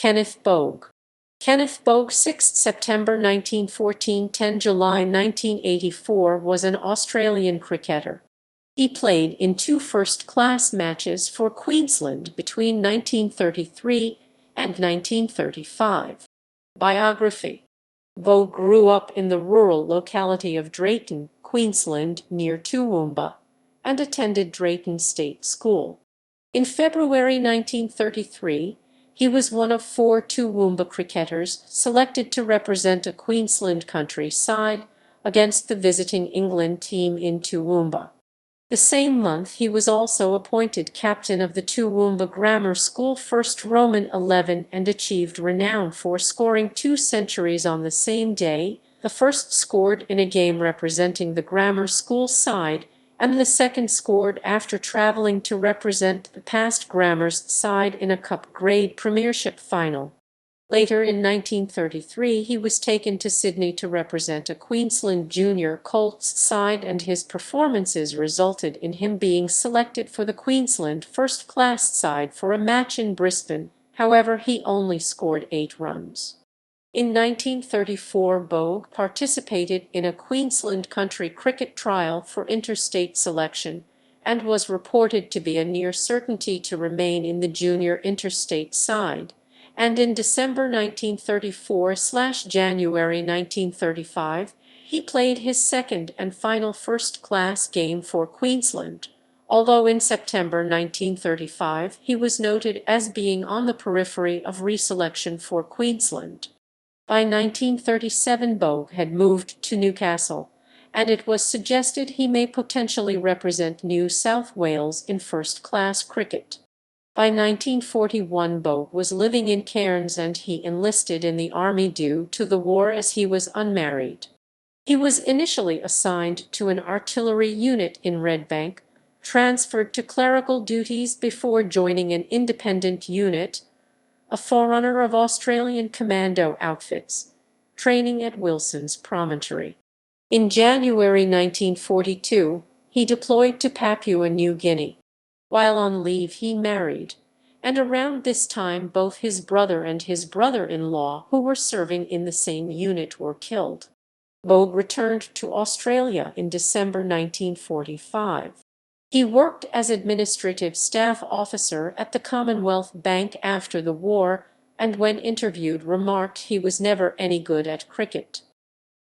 Kenneth Boag. Kenneth Boag, 6 September 1914 – 10 July 1984, was an Australian cricketer. He played in 2 first-class matches for Queensland between 1933 and 1935. Biography. Boag grew up in the rural locality of Drayton, Queensland, near Toowoomba, and attended Drayton State School. In February 1933, he was one of 4 Toowoomba cricketers selected to represent a Queensland country side against the visiting England team in Toowoomba. The same month he was also appointed captain of the Toowoomba Grammar School first Roman 11 and achieved renown for scoring 2 centuries on the same day, the first scored in a game representing the grammar school side, and the second scored after travelling to represent the past Grammars side in a Cup Grade Premiership final. Later in 1933 he was taken to Sydney to represent a Queensland Junior Colts side, and his performances resulted in him being selected for the Queensland first-class side for a match in Brisbane. However, he only scored 8 runs. In 1934 Boag participated in a Queensland country cricket trial for interstate selection and was reported to be a near certainty to remain in the junior interstate side, and in December 1934/January 1935 he played his second and final first-class game for Queensland, although in September 1935 he was noted as being on the periphery of reselection for Queensland. By 1937 Boag had moved to Newcastle, and it was suggested he may potentially represent New South Wales in first-class cricket. By 1941 Boag was living in Cairns, and he enlisted in the army due to the war as he was unmarried. He was initially assigned to an artillery unit in Redbank, transferred to clerical duties before joining an independent unit, a forerunner of Australian commando outfits, training at Wilson's Promontory. In January 1942, he deployed to Papua New Guinea. While on leave he married, and around this time both his brother and his brother-in-law, who were serving in the same unit, were killed. Boag returned to Australia in December 1945. He worked as administrative staff officer at the Commonwealth Bank after the war, and when interviewed remarked he was never any good at cricket.